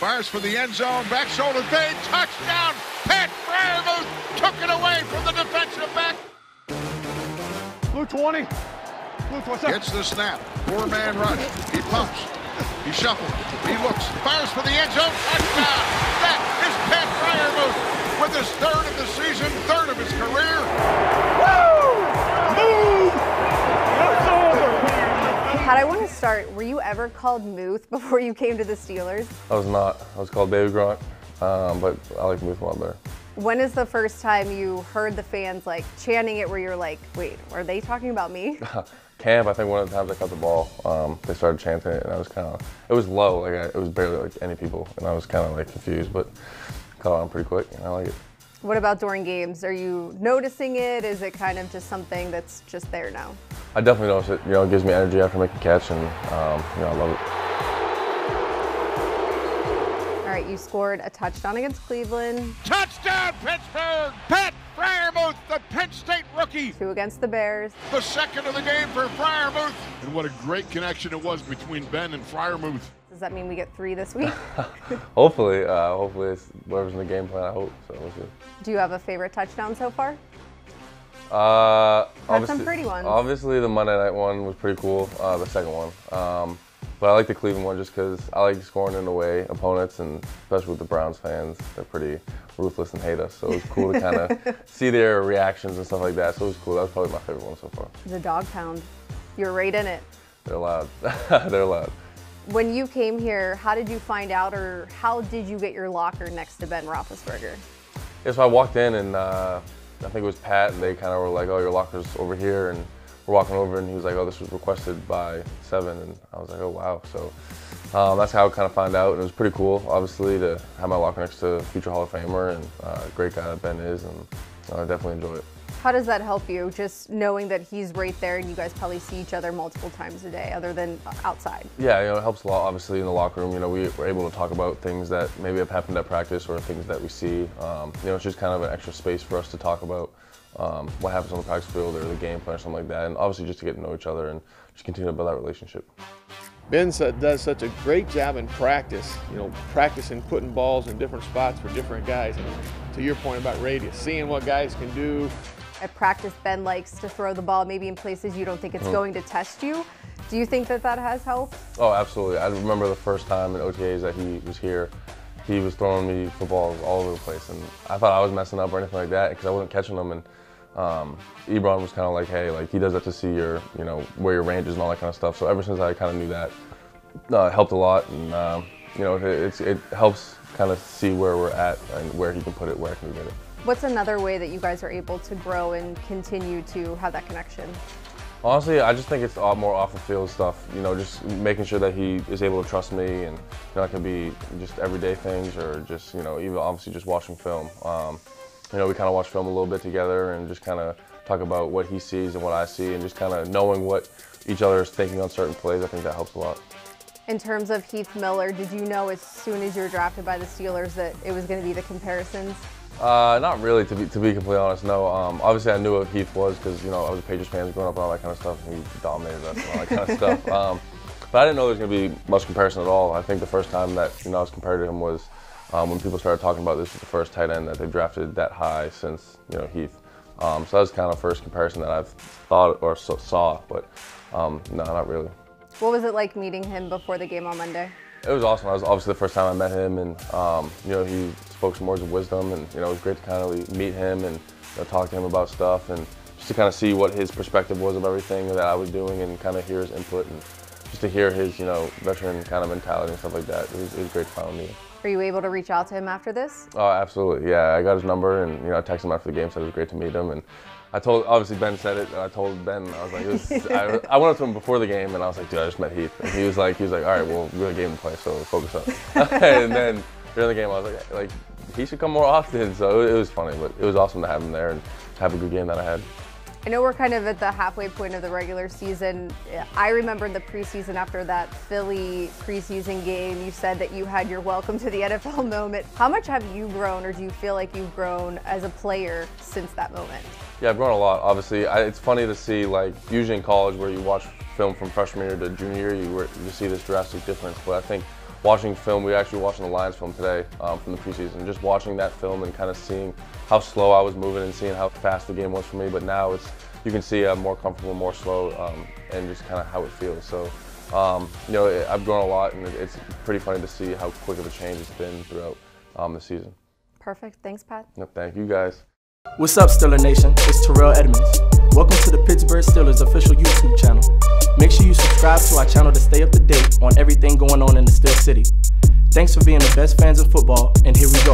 Fires for the end zone, back shoulder fade, touchdown! Pat Freiermuth took it away from the defensive back. Blue 20. Blue 20. Gets the snap. Four-man rush. He pumps. He shuffles. He looks. Fires for the end zone. Touchdown! That is Pat Freiermuth with his third of the season, third of his career. Woo! Move! Pat, I want to start. Were you ever called Muth before you came to the Steelers? I was not. I was called Baby Grunt, but I like Muth a lot better. When is the first time you heard the fans like chanting it where you're like, wait, are they talking about me? Camp, I think one of the times I caught the ball, they started chanting it, and I was kind of, it was low, like it was barely like any people, and I was kind of like confused, but caught on pretty quick, and I like it. What about during games? Are you noticing it? Is it kind of just something that's just there now? I definitely notice it. You know, it gives me energy after making a catch, and you know, I love it. All right, you scored a touchdown against Cleveland. Touchdown, Pittsburgh! Pat Freiermuth, the Penn State rookie. 2 against the Bears. The second of the game for Freiermuth. And what a great connection it was between Ben and Freiermuth. Does that mean we get 3 this week? Hopefully, hopefully it's whatever's in the game plan, I hope, so we'll see. Do you have a favorite touchdown so far? Obviously, some pretty ones. Obviously, the Monday night one was pretty cool, the second one. But I like the Cleveland one just because I like scoring in the way opponents, and especially with the Browns fans, they're pretty ruthless and hate us. So it was cool to kind of see their reactions and stuff like that. So it was cool. That was probably my favorite one so far. The dog pound. You're right in it. They're loud. They're loud. When you came here, how did you find out, or how did you get your locker next to Ben Roethlisberger? Yeah, so I walked in, and I think it was Pat, and they kind of were like, "Oh, your locker's over here," and we're walking over, and he was like, "Oh, this was requested by 7," and I was like, "Oh, wow." So that's how I kind of found out, and it was pretty cool, obviously, to have my locker next to a future Hall of Famer and great guy that Ben is, and I definitely enjoy it. How does that help you, just knowing that he's right there and you guys probably see each other multiple times a day, other than outside? Yeah, you know, it helps a lot, obviously, in the locker room. You know, we're able to talk about things that maybe have happened at practice or things that we see. You know, it's just kind of an extra space for us to talk about what happens on the practice field or the game plan or something like that, and obviously just to get to know each other and just continue to build that relationship. Ben does such a great job in practice, you know, practicing putting balls in different spots for different guys. And to your point about radius, seeing what guys can do. At practice, Ben likes to throw the ball maybe in places you don't think it's going to test you. Do you think that that has helped? Oh, absolutely. I remember the first time in OTAs that he was here, he was throwing me footballs all over the place, and I thought I was messing up or anything like that because I wasn't catching them. And Ebron was kind of like, hey, like he does that to see your, you know, where your range is and all that kind of stuff. So ever since I kind of knew that, it helped a lot, and you know, it helps kind of see where we're at and where he can put it, where I can get it. What's another way that you guys are able to grow and continue to have that connection? Honestly, I just think it's a lot more off the field stuff. You know, just making sure that he is able to trust me, and you know, it can be just everyday things, or just, you know, even obviously just watching film. You know, we kind of watch film a little bit together and just kind of talk about what he sees and what I see, and just kind of knowing what each other is thinking on certain plays. I think that helps a lot. In terms of Heath Miller, did you know as soon as you were drafted by the Steelers that it was going to be the comparisons? Not really, to be completely honest. No. Obviously, I knew what Heath was because, you know, I was a Patriots fan growing up and all that kind of stuff, and he dominated us and all that kind of stuff. But I didn't know there was going to be much comparison at all. I think the first time that, you know, I was compared to him was when people started talking about this was the first tight end that they drafted that high since, you know, Heath. So that was kind of the first comparison that I've thought or saw, but no, not really. What was it like meeting him before the game on Monday? It was awesome. It was obviously the first time I met him, and you know, he spoke some words of wisdom, and you know, it was great to kind of meet him and, you know, talk to him about stuff, and just to kind of see what his perspective was of everything that I was doing, and kind of hear his input, and just to hear his, you know, veteran kind of mentality and stuff like that. It was great to finally meet him. Are you able to reach out to him after this? Oh, absolutely. Yeah, I got his number, and you know, I texted him after the game, said it was great to meet him, and I told, obviously Ben said it, and I told Ben, I was like, I went up to him before the game, and I was like, dude, I just met Heath. And he was like, all right, well, we have a game to play, so focus up. And then during the game, I was like, he should come more often. So it was funny, but it was awesome to have him there and have a good game that I had. I know we're kind of at the halfway point of the regular season. I remember the preseason after that Philly preseason game, you said that you had your welcome to the NFL moment. How much have you grown, or do you feel like you've grown as a player since that moment? Yeah, I've grown a lot, obviously. It's funny to see, like, usually in college where you watch film from freshman year to junior year, you see this drastic difference. But I think watching film, we were actually watching the Lions film today from the preseason, just watching that film and kind of seeing how slow I was moving and seeing how fast the game was for me. But now you can see I'm more comfortable, more slow, and just kind of how it feels. So, you know, I've grown a lot, and it's pretty funny to see how quick of a change it's been throughout the season. Perfect. Thanks, Pat. No, thank you guys. What's up, Steeler Nation? It's Terrell Edmonds. Welcome to the Pittsburgh Steelers official YouTube channel. Make sure you subscribe to our channel to stay up to date on everything going on in the Steel City. Thanks for being the best fans of football, and here we go.